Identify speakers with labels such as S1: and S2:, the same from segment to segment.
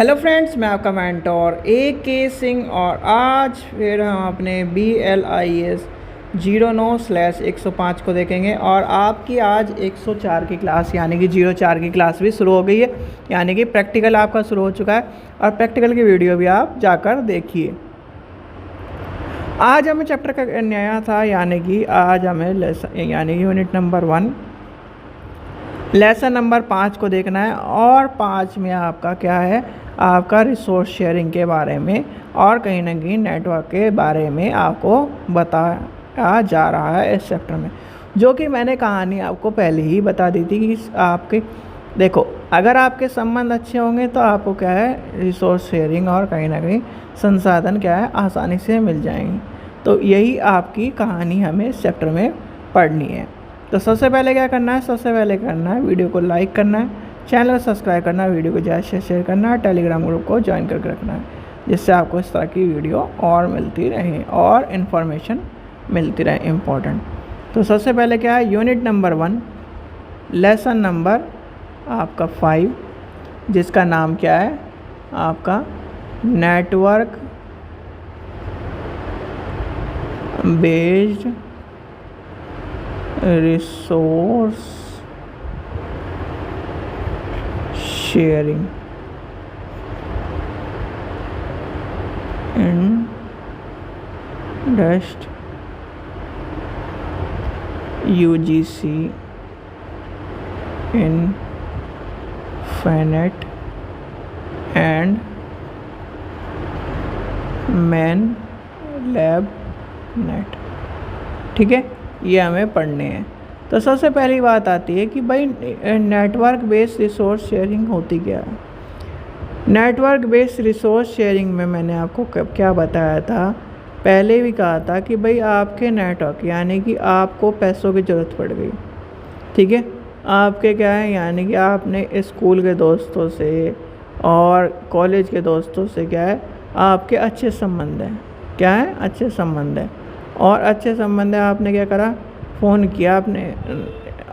S1: Hello friends, मैं आपका mentor AK Singh और आज फिर हम अपने BLIS 09/105 को देखेंगे। और आपकी आज 104 की क्लास यानी कि 04 की क्लास भी शुरू हो गई है, यानी कि प्रैक्टिकल आपका शुरू हो चुका है और प्रैक्टिकल की वीडियो भी आप जाकर देखिए। आज हमें चैप्टर का नया था, यानी कि आज हमें यानी यूनिट नंबर 1 लेसन नंबर 5 को देखना है। और 5 में आपका क्या है, आपका रिसोर्स शेयरिंग के बारे में और कहीं ना कहीं नेटवर्क के बारे में आपको बताया जा रहा है इस चैप्टर में, जो कि मैंने कहानी आपको पहले ही बता दी थी कि आपके देखो, अगर आपके संबंध अच्छे होंगे तो आपको क्या है, रिसोर्स शेयरिंग और कहीं ना कहीं संसाधन क्या है, आसानी से मिल जाएंगे। तो यही आपकी कहानी हमें इस चैप्टर में पढ़नी है। तो सबसे पहले क्या करना है, सबसे पहले करना है वीडियो को लाइक करना है, चैनल को सब्सक्राइब करना है, वीडियो को ज़्यादा से शेयर करना है, टेलीग्राम ग्रुप को ज्वाइन करके रखना है, जिससे आपको इस तरह की वीडियो और मिलती रहे और इन्फॉर्मेशन मिलती रहे इम्पोर्टेंट। तो सबसे पहले क्या है, यूनिट नंबर 1 लेसन नंबर आपका 5, जिसका नाम क्या है आपका नेटवर्क बेस्ड रिसोर्स शेयरिंग इंडस्ट UGC infinite and man lab net. ठीक है, ये हमें पढ़ने हैं। तो सबसे पहली बात आती है कि भाई नेटवर्क बेस्ड रिसोर्स शेयरिंग होती क्या है। नेटवर्क बेस्ड रिसोर्स शेयरिंग में मैंने आपको क्या बताया था, पहले भी कहा था कि भाई आपके नेटवर्क यानी कि आपको पैसों की ज़रूरत पड़ गई। ठीक है, आपके क्या है, यानी कि आपने स्कूल के दोस्तों से और कॉलेज के दोस्तों से क्या है, आपके अच्छे संबंध हैं, क्या है, अच्छे संबंध हैं। और अच्छे संबंध है, आपने क्या करा, फ़ोन किया आपने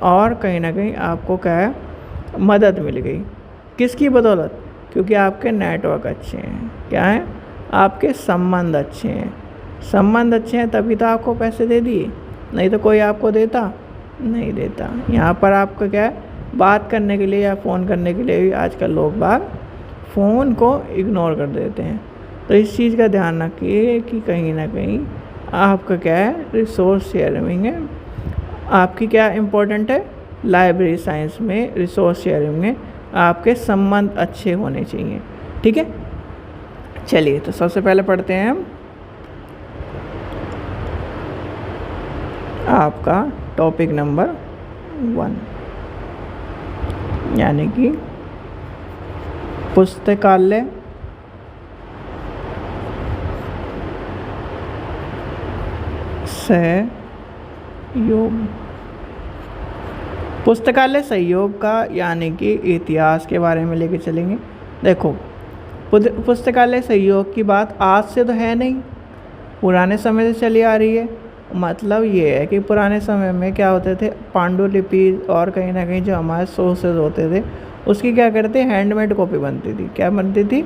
S1: और कहीं ना कहीं आपको क्या है, मदद मिल गई। किसकी बदौलत, क्योंकि आपके नेटवर्क अच्छे हैं, क्या है, आपके संबंध अच्छे हैं। संबंध अच्छे हैं तभी तो आपको पैसे दे दिए, नहीं तो कोई आपको देता नहीं देता। यहाँ पर आपको क्या है, बात करने के लिए या फ़ोन करने के लिए भी आजकल लोग बाग फ़ोन को इग्नोर कर देते हैं। तो इस चीज़ का ध्यान रखिए कि कहीं ना कहीं आपका क्या है, रिसोर्स शेयरिंग है आपकी क्या इम्पोर्टेंट है, लाइब्रेरी साइंस में रिसोर्स शेयरिंग में आपके संबंध अच्छे होने चाहिए। ठीक है, चलिए तो सबसे पहले पढ़ते हैं हम आपका टॉपिक नंबर 1, यानी कि पुस्तकालय सहयोग। पुस्तकालय सहयोग का यानी कि इतिहास के बारे में लेके चलेंगे। देखो, पुस्तकालय सहयोग की बात आज से तो है नहीं, पुराने समय से चली आ रही है। मतलब ये है कि पुराने समय में क्या होते थे, पांडुलिपि और कहीं ना कहीं जो हमारे सोर्सेज होते थे उसकी क्या करते, हैंडमेड कॉपी बनती थी। क्या बनती थी,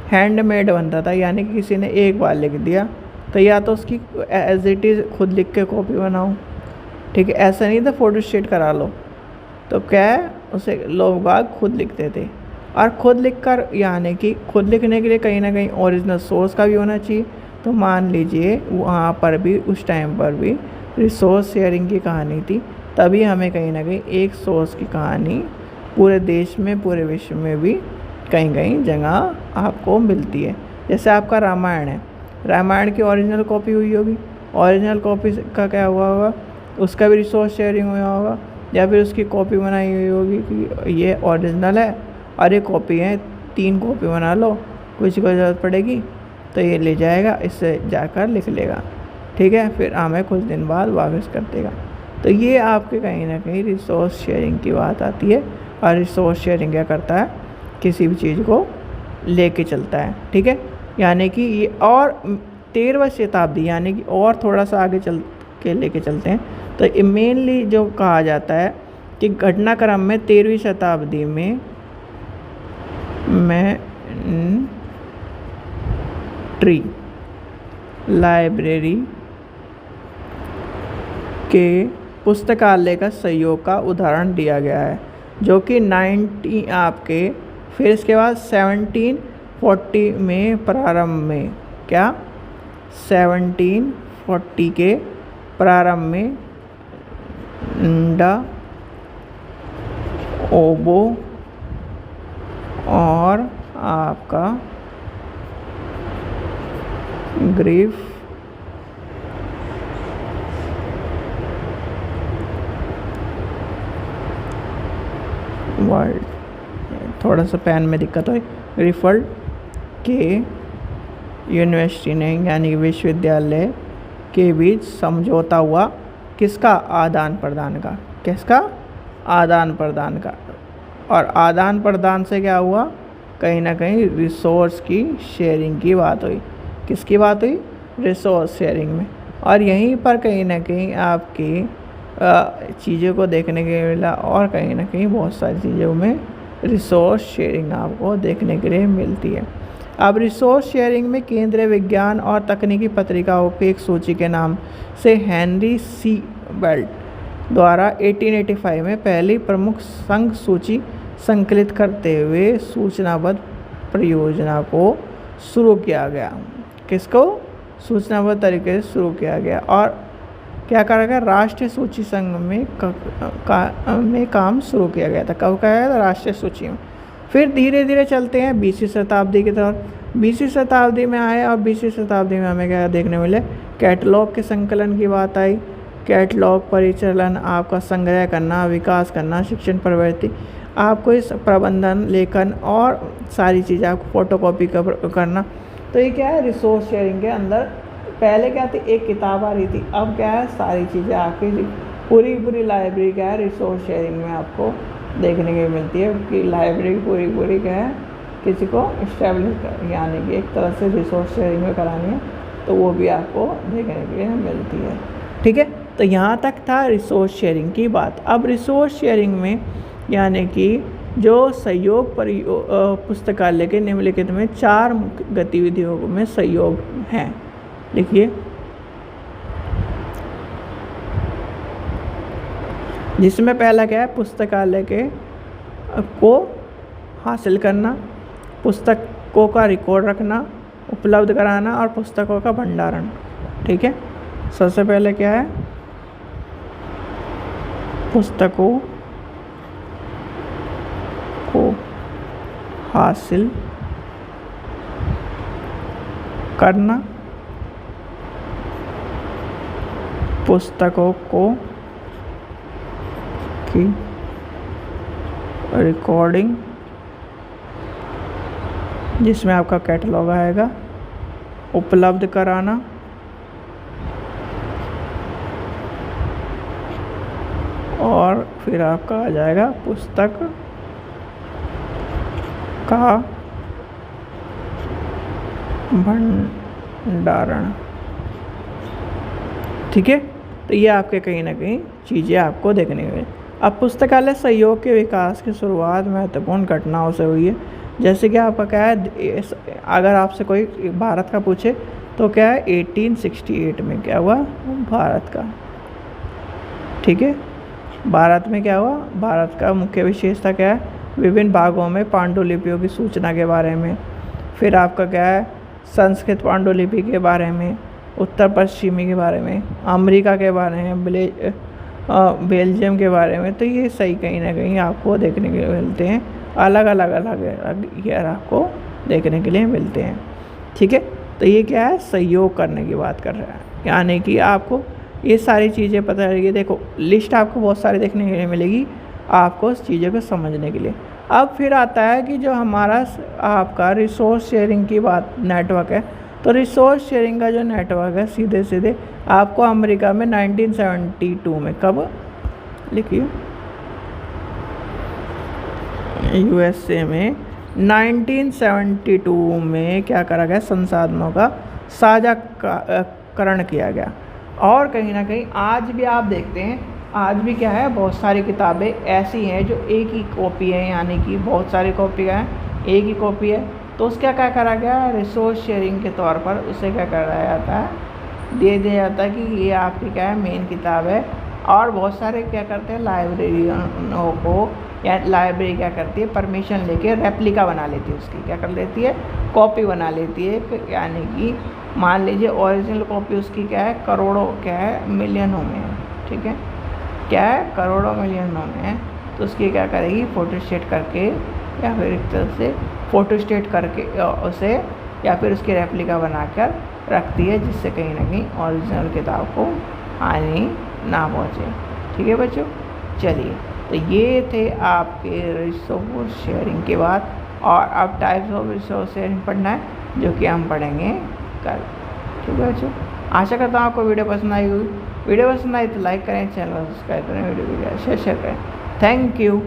S1: हैंडमेड बनता था, यानी कि किसी ने एक बार लिख दिया तो या तो उसकी एज इट इज़ खुद लिख के कॉपी बनाओ। ठीक है, ऐसा नहीं था फोटोस्टेट करा लो। तो क्या है, उसे लोग बाग खुद लिखते थे और खुद लिखकर, यानी कि खुद लिखने के लिए कहीं ना कहीं ओरिजिनल सोर्स का भी होना चाहिए। तो मान लीजिए वहाँ पर भी उस टाइम पर भी रिसोर्स शेयरिंग की कहानी थी, तभी हमें कहीं ना कहीं एक सोर्स की कहानी पूरे देश में, पूरे विश्व में भी कहीं कहीं जगह आपको मिलती है। जैसे आपका रामायण है, रामायण की ओरिजिनल कॉपी हुई होगी, ओरिजिनल कॉपी का क्या हुआ होगा, उसका भी रिसोर्स शेयरिंग हुआ होगा, या फिर उसकी कॉपी बनाई हुई होगी कि ये ओरिजिनल है और ये कॉपी है, 3 कॉपी बना लो, कुछ को ज़रूरत पड़ेगी तो ये ले जाएगा, इससे जाकर लिख लेगा। ठीक है, फिर हमें कुछ दिन बाद वापस कर देगा। तो ये आपके कहीं ना कहीं रिसोर्स शेयरिंग की बात आती है। और रिसोर्स शेयरिंग क्या करता है, किसी भी चीज़ को लेके चलता है। ठीक है, यानी कि ये और 13वीं शताब्दी यानी कि और थोड़ा सा आगे चल के लेके चलते हैं तो मेनली जो कहा जाता है कि घटनाक्रम में 13वीं शताब्दी में ट्री लाइब्रेरी के पुस्तकालय का सहयोग का उदाहरण दिया गया है, जो कि 90 आपके फिर इसके बाद 1740 में प्रारंभ में क्या 1740 के प्रारंभ में डा ओबो और आपका ग्रीफ वर्ल्ड, थोड़ा सा पेन में दिक्कत हुई, ग्रीफवर्ल्ड के यूनिवर्सिटी ने यानी विश्वविद्यालय के बीच समझौता हुआ किसका आदान प्रदान का, किसका आदान प्रदान का। और आदान प्रदान से क्या हुआ, कहीं ना कहीं रिसोर्स की शेयरिंग की बात हुई। किसकी बात हुई, रिसोर्स शेयरिंग में। और यहीं पर कहीं ना कहीं आपकी चीज़ों को देखने के लिए मिला, और कहीं ना कहीं बहुत सारी चीज़ों में रिसोर्स शेयरिंग आपको देखने के लिए मिलती है। अब रिसोर्स शेयरिंग में केंद्रीय विज्ञान और तकनीकी पत्रिकाओं की एक सूची के नाम से हेनरी सी बेल्ट द्वारा 1885 में पहली प्रमुख संघ सूची संकलित करते हुए सूचनाबद्ध परियोजना को शुरू किया गया। किसको सूचनाबद्ध तरीके से शुरू किया गया और क्या करा गया, राष्ट्रीय सूची संघ में काम शुरू किया गया था। कब किया गया था, राष्ट्रीय सूची में। फिर धीरे धीरे चलते हैं 20वीं शताब्दी की तरफ। 20वीं शताब्दी में आए और 20वीं शताब्दी में हमें क्या देखने मिले, कैटलॉग के संकलन की बात आई। कैटलॉग परिचालन, आपका संग्रह करना, विकास करना, शिक्षण प्रवृत्ति, आपको इस प्रबंधन, लेखन और सारी चीज़ें आपको फोटोकॉपी करना। तो ये क्या है, रिसोर्स शेयरिंग के अंदर। पहले क्या थी, एक किताब आ रही थी, अब क्या है, सारी चीज़ें आपकी पूरी लाइब्रेरी क्या है, रिसोर्स शेयरिंग में आपको देखने के मिलती है कि लाइब्रेरी पूरी क्या है, किसी को इस्टेब्लिश यानी कि एक तरह से रिसोर्स शेयरिंग में करानी है, तो वो भी आपको देखने के लिए मिलती है। ठीक है, तो यहाँ तक था रिसोर्स शेयरिंग की बात। अब रिसोर्स शेयरिंग में यानी कि जो सहयोग पुस्तकालय के निम्नलिखित में 4 मुख्य गतिविधियों में सहयोग हैं। लिखिए, जिसमें पहला क्या है, पुस्तकालय के को हासिल करना, पुस्तकों का रिकॉर्ड रखना, उपलब्ध कराना और पुस्तकों का भंडारण। ठीक है, सबसे पहले क्या है, पुस्तकों को हासिल करना, पुस्तकों को की रिकॉर्डिंग, जिसमें आपका कैटलॉग आएगा, उपलब्ध कराना, और फिर आपका आ जाएगा पुस्तक का भंडारण। ठीक है, तो ये आपके कहीं ना कहीं चीज़ें आपको देखने को मिली। अब पुस्तकालय सहयोग के विकास की शुरुआत महत्वपूर्ण घटनाओं से हुई है। जैसे कि आपका क्या है, अगर आपसे कोई भारत का पूछे तो क्या है, 1868 में क्या हुआ, भारत का। ठीक है, भारत में क्या हुआ, भारत का मुख्य विशेषता क्या है, विभिन्न भागों में पांडुलिपियों की सूचना के बारे में। फिर आपका क्या है, संस्कृत पांडुलिपि के बारे में, उत्तर पश्चिमी के बारे में, अमेरिका के बारे में, बेल्जियम के बारे में। तो ये सही कहीं ना कहीं आपको देखने के लिए मिलते हैं, अलग अलग ईयर आपको देखने के लिए मिलते हैं। ठीक है, तो ये क्या है, सहयोग करने की बात कर रहा है, यानी कि आपको ये सारी चीज़ें पता लगेगी। देखो, लिस्ट आपको बहुत सारी देखने के लिए मिलेगी आपको उस चीज़ों को समझने के लिए। अब फिर आता है कि जो हमारा आपका रिसोर्स शेयरिंग की बात नेटवर्क है, तो रिसोर्स शेयरिंग का जो नेटवर्क है सीधे आपको अमेरिका में 1972 में, कब, लिखिए, यूएसए में 1972 में क्या करा गया, संसाधनों का साझाकरण किया गया। और कहीं ना कहीं आज भी आप देखते हैं, आज भी क्या है, बहुत सारी किताबें ऐसी हैं जो एक ही कॉपी है, यानी कि बहुत सारी कॉपी हैं, एक ही कॉपी है, तो उसका क्या करा गया, रिसोर्स शेयरिंग के तौर पर उसे क्या करा जाता है, दे दिया जाता है कि ये आपकी क्या है, मेन किताब है। और बहुत सारे क्या करते हैं, लाइब्रेरियनों को या लाइब्रेरी क्या करती है, परमिशन लेके रेप्लिका बना लेती है, उसकी क्या कर लेती है, कॉपी बना लेती है। यानी कि मान लीजिए ओरिजिनल कॉपी उसकी क्या है, करोड़ों क्या है, मिलियनों में है, ठीक है, क्या है, करोड़ों मिलियनों में है। तो उसकी क्या करेगी, फ़ोटोस्टेट करके या फिर एक तरह से फ़ोटोस्टेट करके उसे या फिर उसकी रेप्लिका बनाकर रखती है, जिससे कहीं ना कहीं ओरिजिनल किताब को हानि ना पहुँचे। ठीक है बच्चों, चलिए तो ये थे आपके रिसोर्स शेयरिंग के बाद। और अब टाइप्स ऑफ रिसोर्स शेयरिंग पढ़ना है, जो कि हम पढ़ेंगे कल। ठीक है बच्चों, आशा करता हूँ आपको वीडियो पसंद आई होगी। वीडियो पसंद आई तो लाइक करें, चैनल को सब्सक्राइब करें, वीडियो को शेयर करें। Thank you.